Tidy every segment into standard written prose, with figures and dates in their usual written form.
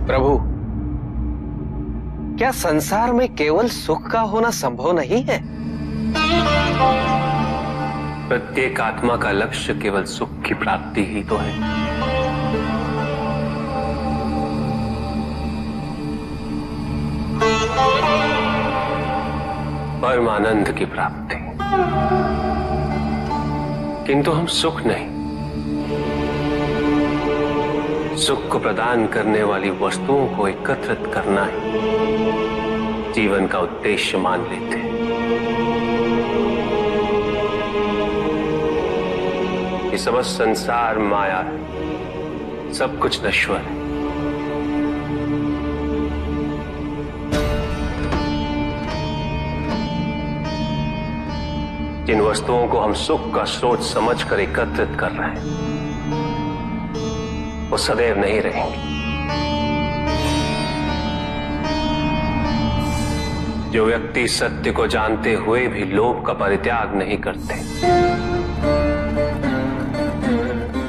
प्रभु, क्या संसार में केवल सुख का होना संभव नहीं है? प्रत्येक आत्मा का लक्ष्य केवल सुख की प्राप्ति ही तो है। परमानंद की प्राप्ति। किंतु हम सुख नहीं, सुख को प्रदान करने वाली वस्तुओं को एकत्रित करना ही जीवन का उद्देश्य मान लेते हैं। ये समस्त संसार माया है, सब कुछ नश्वर है। जिन वस्तुओं को हम सुख का स्रोत समझकर एकत्रित कर रहे हैं वो सदैव नहीं रहेंगे। जो व्यक्ति सत्य को जानते हुए भी लोभ का परित्याग नहीं करते,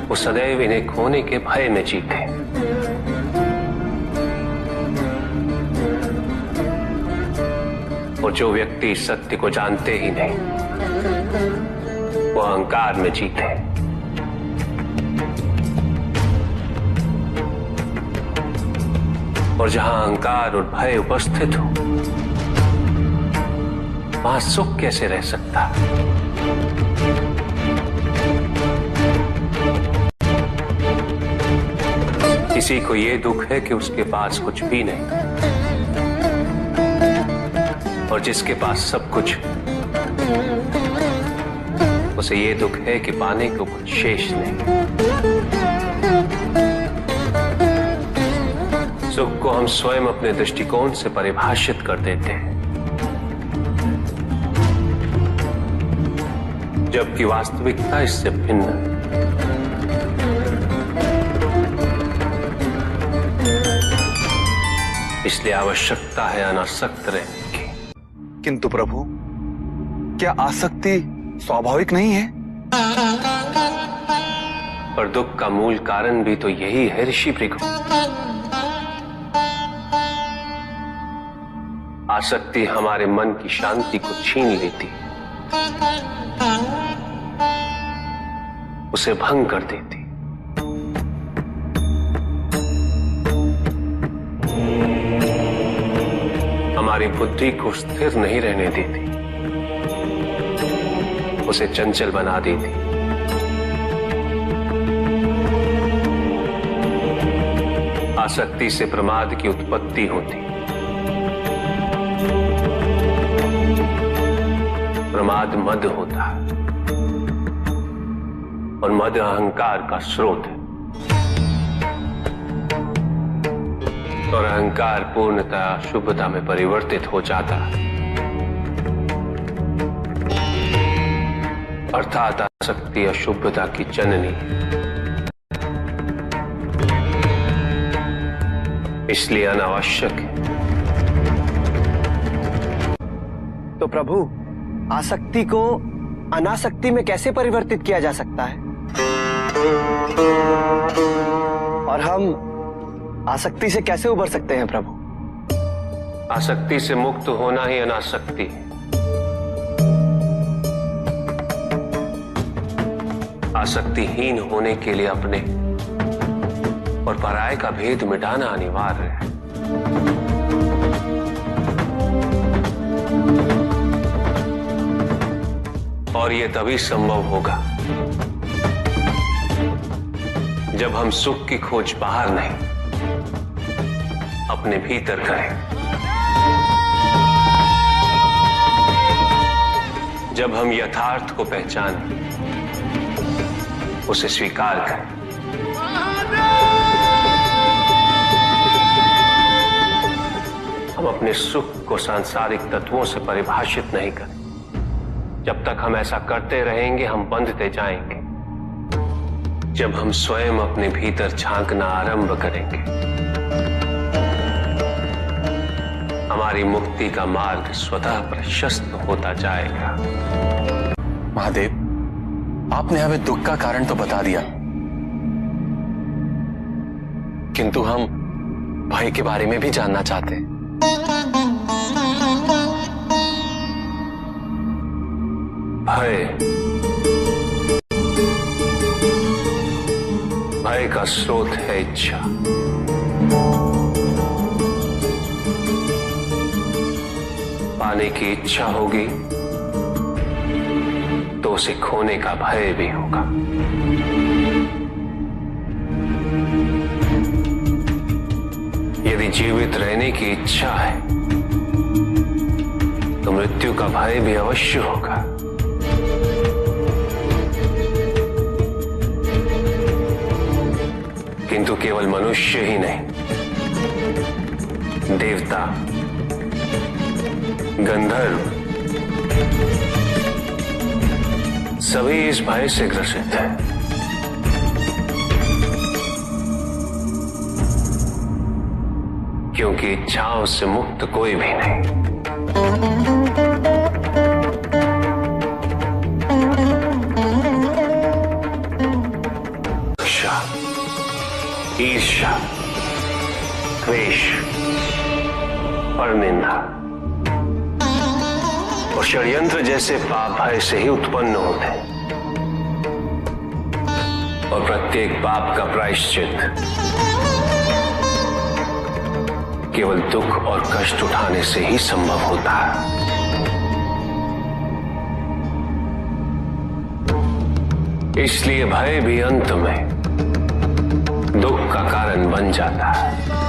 वो सदैव इन्हें खोने के भय में जीते। और जो व्यक्ति सत्य को जानते ही नहीं, वो अहंकार में जीते। और जहां अहंकार और भय उपस्थित हो, वहां सुख कैसे रह सकता? किसी को यह दुख है कि उसके पास कुछ भी नहीं, और जिसके पास सब कुछ, उसे ये दुख है कि पाने को कुछ शेष नहीं। सुख को हम स्वयं अपने दृष्टिकोण से परिभाषित कर देते हैं, जबकि वास्तविकता इससे भिन्न है। इसलिए आवश्यकता है अनासक्त रहने की। किंतु प्रभु, क्या आसक्ति स्वाभाविक नहीं है? पर दुख का मूल कारण भी तो यही है ऋषि भृगु। आसक्ति हमारे मन की शांति को छीन लेती, उसे भंग कर देती। हमारी बुद्धि को स्थिर नहीं रहने देती, उसे चंचल बना देती। आसक्ति से प्रमाद की उत्पत्ति होती, प्रमाद मद होता है, और मद अहंकार का स्रोत है। और अहंकार पूर्णतः शुभता में परिवर्तित हो जाता है, अर्थात आसक्ति अशुभता की जननी। इसलिए अनावश्यक है। तो प्रभु, आसक्ति को अनासक्ति में कैसे परिवर्तित किया जा सकता है? और हम आसक्ति से कैसे उबर सकते हैं प्रभु? आसक्ति से मुक्त होना ही अनासक्ति है। आसक्तिहीन होने के लिए अपने और पराये का भेद मिटाना अनिवार्य है। और यह तभी संभव होगा जब हम सुख की खोज बाहर नहीं, अपने भीतर करें। जब हम यथार्थ को पहचानें, उसे स्वीकार करें। हम अपने सुख को सांसारिक तत्वों से परिभाषित नहीं करें। जब तक हम ऐसा करते रहेंगे, हम बंधते जाएंगे। जब हम स्वयं अपने भीतर झांकना आरंभ करेंगे, हमारी मुक्ति का मार्ग स्वतः प्रशस्त होता जाएगा। महादेव, आपने हमें दुख का कारण तो बता दिया, किंतु हम भाई के बारे में भी जानना चाहते हैं। भय का स्रोत है इच्छा। पाने की इच्छा होगी तो उसे खोने का भय भी होगा। यदि जीवित रहने की इच्छा है तो मृत्यु का भय भी अवश्य होगा। किंतु केवल मनुष्य ही नहीं, देवता, गंधर्व सभी इस भय से ग्रसित हैं। क्योंकि इच्छाओं से मुक्त कोई भी नहीं। ईर्ष्या, द्वेष, परनिंदा और षड्यंत्र जैसे पाप भय से ही उत्पन्न होते हैं। और प्रत्येक पाप का प्रायश्चित केवल दुख और कष्ट उठाने से ही संभव होता है। इसलिए भय भी अंत में दुख का कारण बन जाता है।